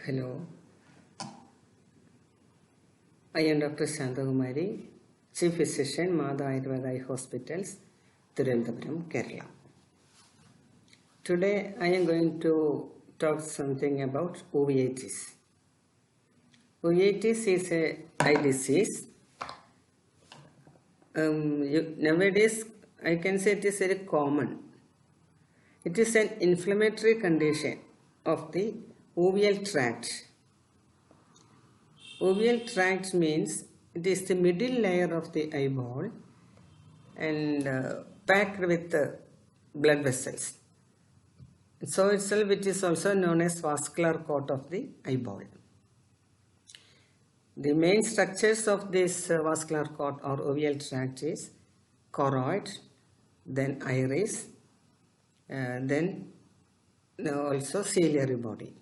Hello, I am Dr. Shantakumari, Chief Physician, Mada Ayurveda Eye Hospitals, Thiruvananthapuram, Kerala. Today I am going to talk something about uveitis. Uveitis is a eye disease. Nowadays I can say it is very common. It is an inflammatory condition of the uveal tract. Uveal tract means it is the middle layer of the eyeball and packed with blood vessels. So itself it is also known as vascular coat of the eyeball. The main structures of this vascular coat or uveal tract is choroid, then iris, then also ciliary body.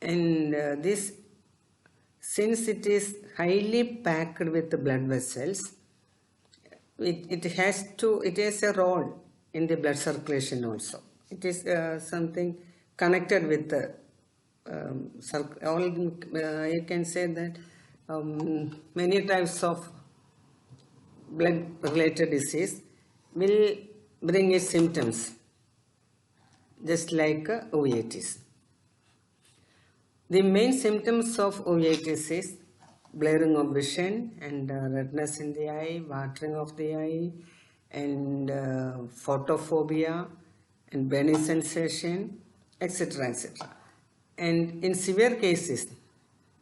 And this, since it is highly packed with the blood vessels, it has a role in the blood circulation also. It is something connected with the you can say that many types of blood related disease will bring its symptoms, just like uveitis. The main symptoms of uveitis is blurring of vision and redness in the eye, watering of the eye, and photophobia and burning sensation, etc., etc. And in severe cases,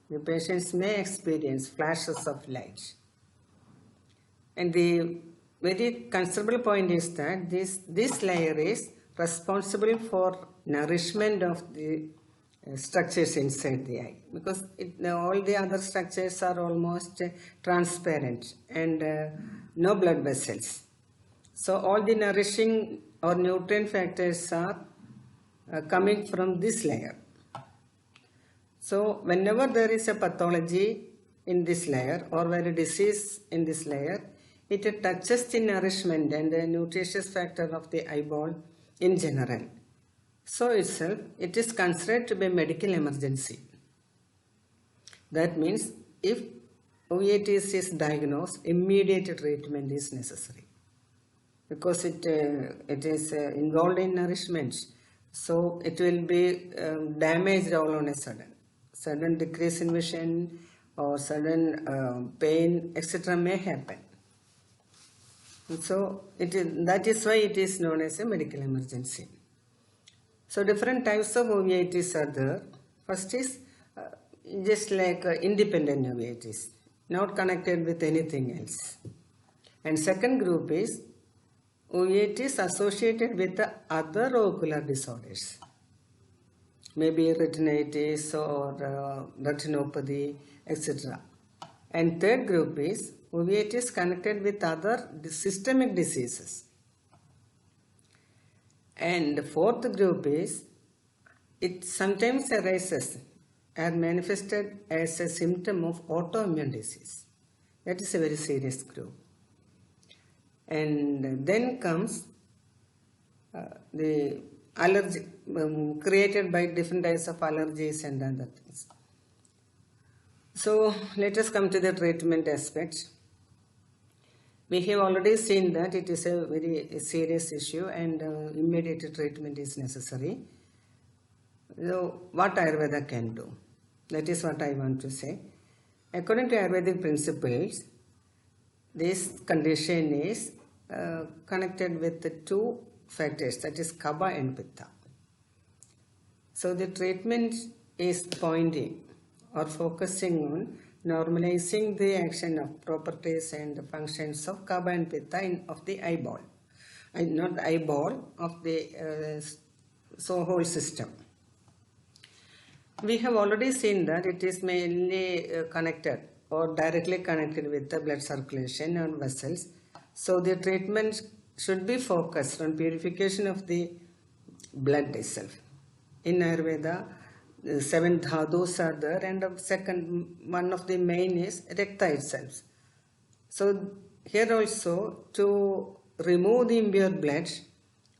the patients may experience flashes of light. And the very considerable point is that this layer is responsible for nourishment of the structures inside the eye, because all the other structures are almost transparent and no blood vessels. So all the nourishing or nutrient factors are coming from this layer. So whenever there is a pathology in this layer or a disease in this layer, it touches the nourishment and the nutritious factor of the eyeball in general. So itself, it is considered to be a medical emergency. That means if uveitis is diagnosed, immediate treatment is necessary, because it is involved in nourishment. So it will be damaged all on a sudden decrease in vision or sudden pain, etc. may happen. And so that is why it is known as a medical emergency. So different types of uveitis are there. First is just like independent uveitis, not connected with anything else. And second group is uveitis associated with the other ocular disorders, maybe retinitis or retinopathy, etc. And third group is uveitis connected with other systemic diseases. And the fourth group is, it sometimes arises and manifested as a symptom of autoimmune disease. That is a very serious group. And then comes the allergy created by different types of allergies and other things. So let us come to the treatment aspect. We have already seen that it is a very serious issue and immediate treatment is necessary. So what Ayurveda can do? That is what I want to say. According to Ayurvedic principles, this condition is connected with the two factors, that is Kapha and Pitta. So the treatment is pointing or focusing on normalizing the action of properties and the functions of Kapha and Pitta of the eyeball, and not the eyeball, of the whole system. We have already seen that it is mainly connected or directly connected with the blood circulation and vessels. So the treatment should be focused on purification of the blood itself. In Ayurveda, 7 dhadus are there, and one of the main is Rakta itself. So here also, to remove the impure blood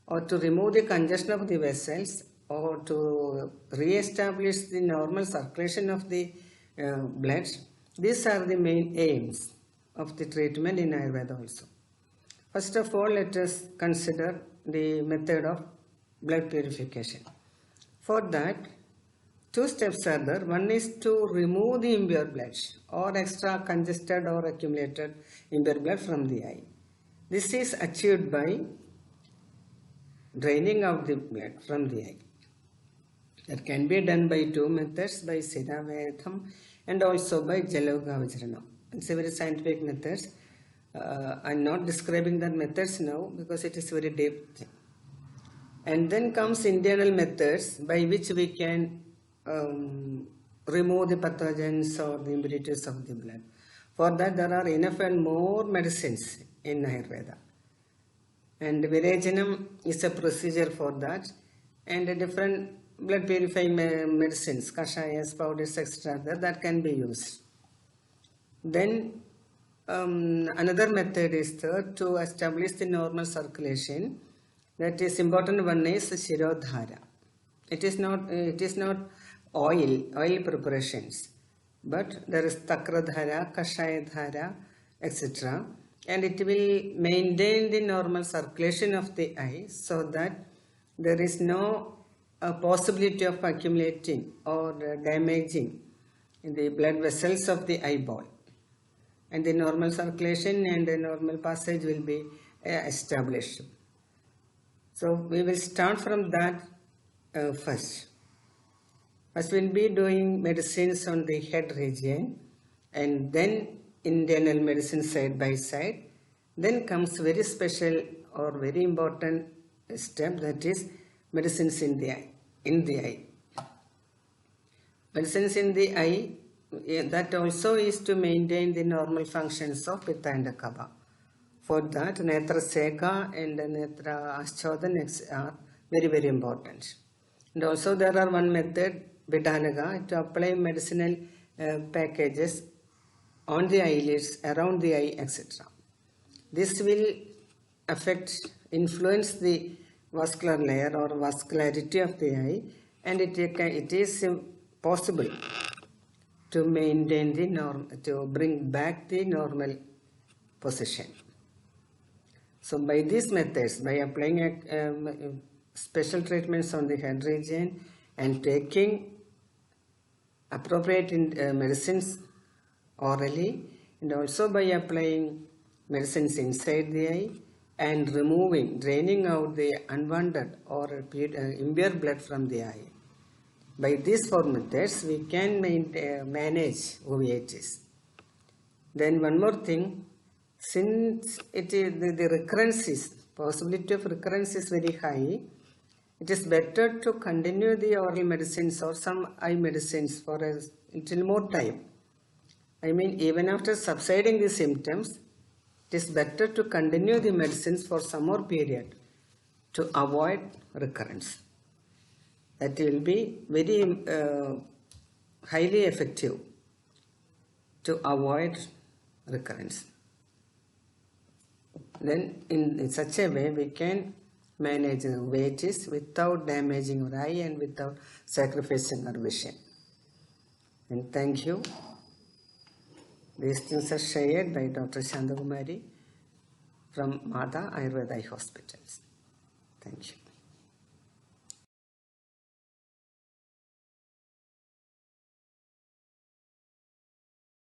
or to remove the congestion of the vessels or to re-establish the normal circulation of the blood. These are the main aims of the treatment in Ayurveda also. First of all, let us consider the method of blood purification. For that, two steps are there. One is to remove the impure blood or extra congested or accumulated impure blood from the eye. This is achieved by draining out the blood from the eye. That can be done by two methods, by Siddhavedham and also by Jalogavajranam. It's a very scientific method. I'm not describing that methods now because it is very deep thing. And then comes internal methods by which we can remove the pathogens or the impurities of the blood. For that there are enough and more medicines in Ayurveda. And Virejanam is a procedure for that, and a different blood purifying medicines, kashayas, powders, etc. that can be used. Then another method is third, to establish the normal circulation. That is important one is Shirodhara. It is not oil preparations, but there is Takradhara, Kashayadhara, etc. And it will maintain the normal circulation of the eye so that there is no possibility of accumulating or damaging in the blood vessels of the eyeball. And the normal circulation and the normal passage will be established. So we will start from that first. First we will be doing medicines on the head region, and then internal medicine side by side. Then comes very special or very important step, that is medicines in the eye. Medicines in the eye, that also is to maintain the normal functions of Pitta and Kapha. For that, Netra Seka and Netra Aschodhan are very, very important. And also there are one method, Vidanaga, to apply medicinal packages on the eyelids, around the eye, etc. This will influence the vascular layer or vascularity of the eye, and it is possible to maintain the to bring back the normal position. So by these methods, by applying special treatments on the head region and taking appropriate medicines orally, and also by applying medicines inside the eye and draining out the unwanted or impure blood from the eye. By these four methods, we can manage uveitis. Then one more thing, since it is the possibility of recurrence is very high, it is better to continue the oral medicines or some eye medicines for a little more time. I mean, even after subsiding the symptoms, it is better to continue the medicines for some more period to avoid recurrence. That will be very highly effective to avoid recurrence. Then in such a way we can manage uveitis without damaging our eye and without sacrificing our vision. And thank you. These things are shared by Dr. Shantakumari from Mata Ayurveda Hospitals. Thank you.